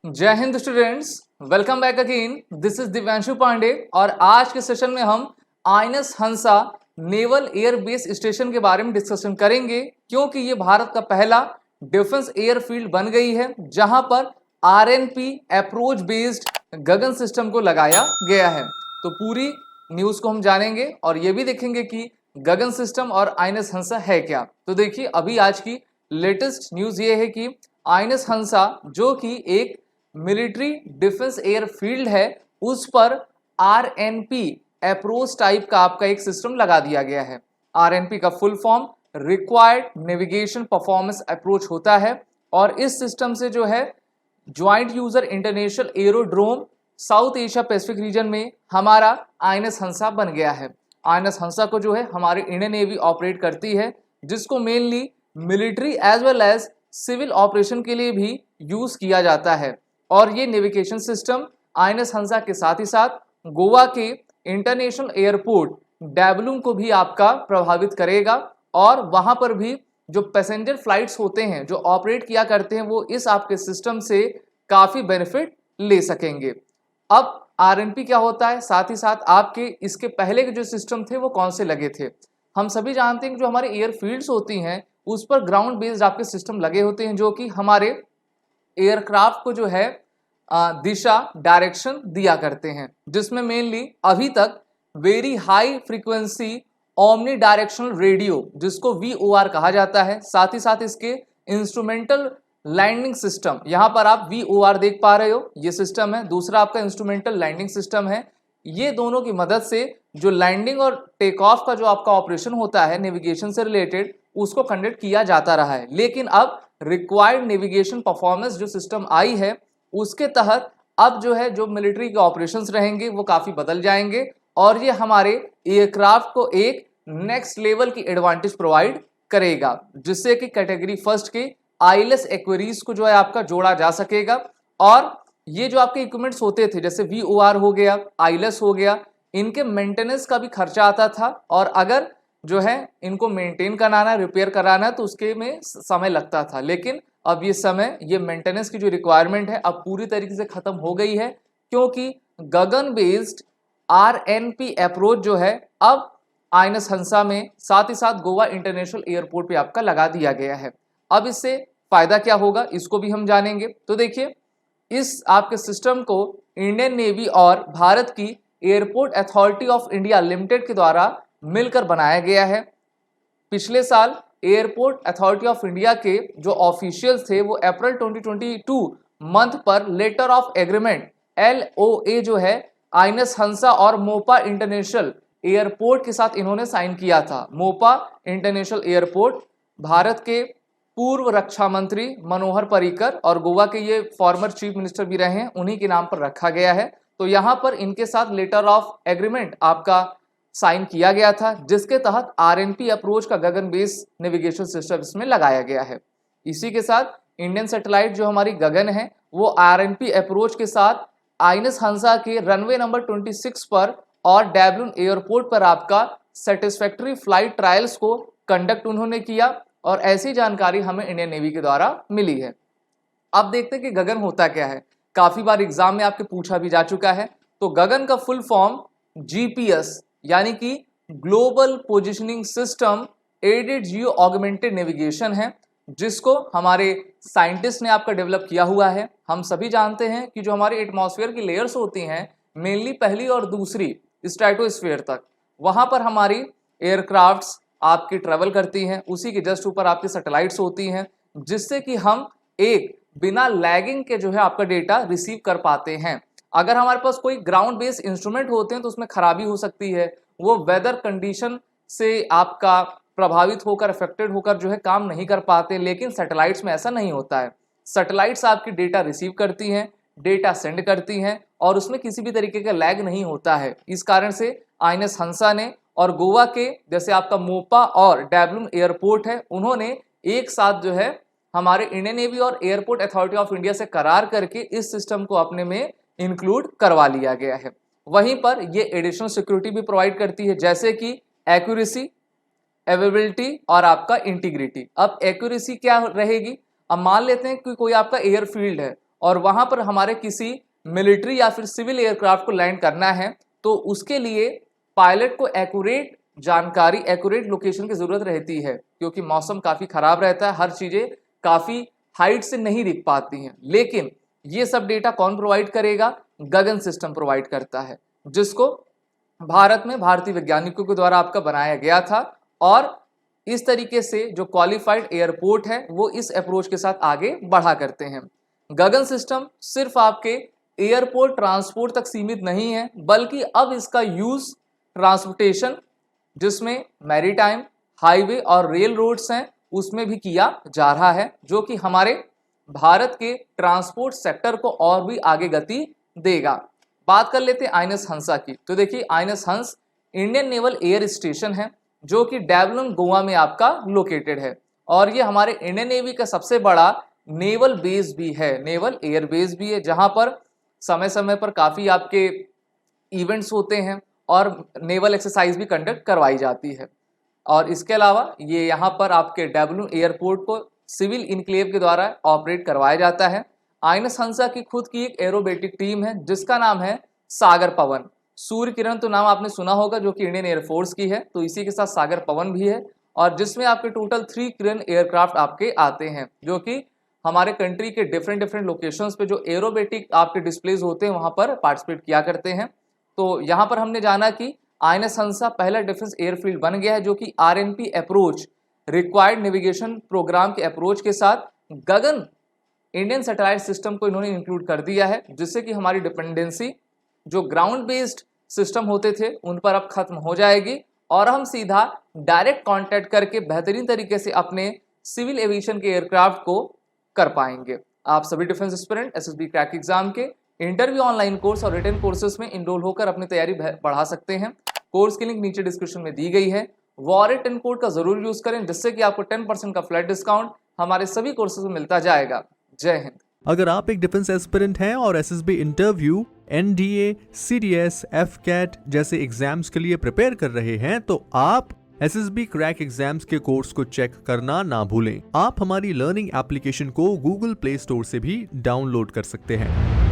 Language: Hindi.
जय Hind students, welcome back again. This is Divyanshu Pandey और आज के सेशन में हम INS Hansa naval air base station के बारे में डिस्कशन करेंगे, क्योंकि ये भारत का पहला डिफेंस एयरफील्ड बन गई है जहां पर आरएनपी अप्रोच बेस्ड गगन सिस्टम को लगाया गया है। तो पूरी न्यूज को हम जानेंगे और ये भी देखेंगे कि गगन सिस्टम और आईएनएस हंसा है क्या। तो देखिए, अभी आज की लेटेस्ट न्यूज ये है कि आईएनएस हंसा जो कि एक मिलिट्री डिफेंस एयरफील्ड है, उस पर आरएनपी अप्रोच टाइप का आपका एक सिस्टम लगा दिया गया है। आरएनपी का full form required navigation performance approach होता है और इस सिस्टम से जो है joint user international aerodrome south Asia Pacific region में हमारा आईएनएस हंसा बन गया है। आईएनएस हंसा को जो है हमारी इंडियन नेवी ऑपरेट करती है, जिसको mainly military as well as civil operation के लिए भी यूज किया जाता है। और ये नेविगेशन सिस्टम आईएनएस हंसा के साथ ही साथ गोवा के इंटरनेशनल एयरपोर्ट डैबलूम को भी आपका प्रभावित करेगा और वहां पर भी जो पैसेंजर फ्लाइट्स होते हैं जो ऑपरेट किया करते हैं वो इस आपके सिस्टम से काफी बेनिफिट ले सकेंगे। अब आरएनपी क्या होता है, साथ ही साथ आपके इसके पहले के जो सिस्टम थे वो कौन से लगे थे। हम सभी जानते हैं कि जो हमारे एयरफील्ड्स होती हैं उस पर ग्राउंड बेस्ड आपके सिस्टम लगे होते हैं, जो कि हमारे एयरक्राफ्ट को जो है दिशा डायरेक्शन दिया करते हैं, जिसमें मेनली अभी तक very high frequency omni directional radio जिसको VOR कहा जाता है, साथ ही साथ इसके इंस्ट्रूमेंटल लैंडिंग सिस्टम, यहां पर आप VOR देख पा रहे हो, ये सिस्टम है। दूसरा आपका इंस्ट्रूमेंटल लैंडिंग सिस्टम है। ये दोनों की मदद से जो लैंडिंग और टेक ऑफ का जो आपका ऑपरेशन होता है नेविगेशन से रिलेटेड, उसको कंडक्ट किया जाता रहा है। लेकिन अब रिक्वायर्ड नेविगेशन परफॉर्मेंस जो सिस्टम आई है उसके तहत अब जो है जो मिलिट्री के ऑपरेशंस रहेंगे वो काफी बदल जाएंगे और ये हमारे एयरक्राफ्ट को एक नेक्स्ट लेवल की एडवांटेज प्रोवाइड करेगा, जिससे कि कैटेगरी फर्स्ट के आईएलएस एक्वेरीज को जो है आपका जोड़ा जा सकेगा। और ये जो आपके इक्विपमेंट्स होते थे जैसे VOR हो गया, आईएलएस हो गया, इनके मेंटेनेंस का भी खर्चा आता था और अगर जो है इनको मेंटेन कराना, रिपेयर कराना तो उसके में समय लगता था। लेकिन अब ये समय, ये मेंटेनेंस की जो रिक्वायरमेंट है अब पूरी तरीके से खत्म हो गई है, क्योंकि गगन बेस्ड आरएनपी अप्रोच जो है अब आईएनएस हंसा में साथ ही साथ गोवा इंटरनेशनल एयरपोर्ट पे आपका लगा दिया गया है। अब इससे फायदा क्या होगा इसको भी हम जानेंगे। तो देखिए, इस आपके सिस्टम को इंडियन नेवी और भारत की airport authority of India limited के द्वारा मिलकर बनाया गया है। पिछले साल एयरपोर्ट अथॉरिटी ऑफ इंडिया के जो ऑफिशियल्स थे वो अप्रैल 2022 मंथ पर लेटर ऑफ एग्रीमेंट LOA जो है आईएनएस हंसा और मोपा इंटरनेशनल एयरपोर्ट के साथ इन्होंने साइन किया था। मोपा इंटरनेशनल एयरपोर्ट भारत के पूर्व रक्षा मंत्री मनोहर पर्रिकर और गोवा के ये फॉर्मर चीफ मिनिस्टर भी रहे हैं, उन्हीं के नाम पर रखा गया है। तो यहाँ पर इनके साथ लेटर ऑफ एग्रीमेंट आपका साइन किया गया था, जिसके तहत आरएनपी अप्रोच का गगन बेस नेविगेशन सिस्टम इसमें लगाया गया है। इसी के साथ इंडियन सैटेलाइट जो हमारी गगन है वो आरएनपी अप्रोच के साथ आईएनएस हंसा के रनवे नंबर 26 पर और डैबलून एयरपोर्ट पर आपका सेटिस्फैक्टरी फ्लाइट ट्रायल्स को कंडक्ट उन्होंने किया और ऐसी जानकारी हमें इंडियन नेवी के द्वारा मिली है। अब देखते हैं कि गगन होता क्या है। काफी बार एग्जाम में आपके पूछा भी जा चुका है। तो गगन का फुल फॉर्म GPS यानी कि global positioning system added geo augmented navigation है, जिसको हमारे साइंटिस्ट ने आपका डेवलप किया हुआ है। हम सभी जानते हैं कि जो हमारी एटमॉस्फेयर की लेयर्स होती हैं मेनली पहली और दूसरी स्ट्रेटोस्फेयर तक, वहां पर हमारी एयरक्राफ्ट्स आपकी ट्रेवल करती हैं, उसी के जस्ट ऊपर आपकी सैटेलाइट्स होती हैं, जिससे कि हम एक बिना लैगिंग के जो है आपका डेटा रिसीव कर पाते हैं। अगर हमारे पास कोई ग्राउंड बेस्ड इंस्ट्रूमेंट होते हैं तो उसमें खराबी हो सकती है, वो वेदर कंडीशन से आपका प्रभावित होकर अफेक्टेड होकर जो है काम नहीं कर पाते। लेकिन सैटेलाइट्स में ऐसा नहीं होता है। सैटेलाइट्स आपकी डेटा रिसीव करती हैं, डेटा सेंड करती हैं और उसमें किसी भी तरीके का लैग नहीं होता है। इस कारण से आईएनएस हंसा ने और गोवा के जैसे आपका मोपा और डैबलून एयरपोर्ट है, उन्होंने एक साथ जो है हमारे इंडियन नेवी और एयरपोर्ट अथॉरिटी ऑफ इंडिया से करार करके इस सिस्टम को अपने में इंक्लूड करवा लिया गया है। वहीं पर ये एडिशनल सिक्योरिटी भी प्रोवाइड करती है, जैसे कि एक्यूरेसी, अवेलेबिलिटी और आपका इंटीग्रिटी। अब एक्यूरेसी क्या रहेगी, अब मान लेते हैं कि कोई आपका एयरफील्ड है और वहां पर हमारे किसी मिलिट्री या फिर सिविल एयरक्राफ्ट को लैंड करना है तो उसके लिए पायलट को एक्यूरेट जानकारी, एक्यूरेट लोकेशन की जरूरत रहती है, क्योंकि मौसम काफी खराब रहता है, हर चीजें काफी हाइट से नहीं दिख पाती हैं। लेकिन ये सब डेटा कौन प्रोवाइड करेगा? गगन सिस्टम प्रोवाइड करता है, जिसको भारत में भारतीय वैज्ञानिकों के द्वारा आपका बनाया गया था। और इस तरीके से जो क्वालिफाइड एयरपोर्ट है वो इस अप्रोच के साथ आगे बढ़ा करते हैं। गगन सिस्टम सिर्फ आपके एयरपोर्ट ट्रांसपोर्ट तक सीमित नहीं है, बल्कि अब इसका यूज ट्रांसपोर्टेशन, जिसमें मैरीटाइम, हाईवे और रेल रोड्स हैं, उसमें भी किया जा रहा है, जो कि हमारे भारत के ट्रांसपोर्ट सेक्टर को और भी आगे गति देगा। बात कर लेते हैं आईएनएस हंसा की। तो देखिए, आईएनएस हंस इंडियन नेवल एयर स्टेशन है जो कि डेवलम गोवा में आपका लोकेटेड है, और ये हमारे इंडियन नेवी का सबसे बड़ा नेवल बेस भी है, नेवल एयर बेस भी है, जहां पर समय समय पर काफ़ी आपके इवेंट्स होते हैं और नेवल एक्सरसाइज भी कंडक्ट करवाई जाती है। और इसके अलावा ये यहाँ पर आपके डेवलम एयरपोर्ट को सिविल इनक्लेव के द्वारा ऑपरेट करवाया जाता है। आईएनएस हंसा की खुद की एक एरोबेटिक टीम है जिसका नाम है सागर पवन। सूर्य किरण तो नाम आपने सुना होगा, जो कि इंडियन एयरफोर्स की है, तो इसी के साथ सागर पवन भी है, और जिसमें आपके टोटल 3 किरण एयरक्राफ्ट आपके आते हैं, जो कि हमारे कंट्री के डिफरेंट लोकेशंस पे जो एरोबेटिक आपके डिस्प्लेज होते हैं वहां पर पार्टिसिपेट किया करते हैं। तो यहाँ पर हमने जाना कि आईएनएस हंसा पहला डिफेंस एयरफील्ड बन गया है जो कि RNP approach, required navigation program के अप्रोच के साथ गगन इंडियन सैटेलाइट सिस्टम को इन्होंने इंक्लूड कर दिया है, जिससे कि हमारी डिपेंडेंसी जो ग्राउंड बेस्ड सिस्टम होते थे उन पर अब खत्म हो जाएगी, और हम सीधा डायरेक्ट कांटेक्ट करके बेहतरीन तरीके से अपने सिविल एविएशन के एयरक्राफ्ट को कर पाएंगे। आप सभी defence aspirant SSB crack exam के इंटरव्यू ऑनलाइन कोर्स और रिटन कोर्सेज में इनरोल होकर अपनी तैयारी बढ़ा सकते हैं। कोर्स की लिंक नीचे डिस्क्रिप्शन में दी गई है। वॉरेट 10 कोड का जरूर यूज करें, जिससे कि आपको 10% का फ्लैट डिस्काउंट हमारे सभी कोर्सेज में मिलता जाएगा। जय हिंद। अगर आप एक डिफेंस एस्पिरेंट हैं और SSB interview, NDA, CDS, AFCAT जैसे एग्जाम्स के लिए प्रिपेयर कर रहे हैं तो आप एसएसबी क्रैक एग्जाम्स के कोर्स को चेक करना ना भूलें। आप हमारी लर्निंग एप्लीकेशन को गूगल प्ले स्टोर से भी डाउनलोड कर सकते हैं।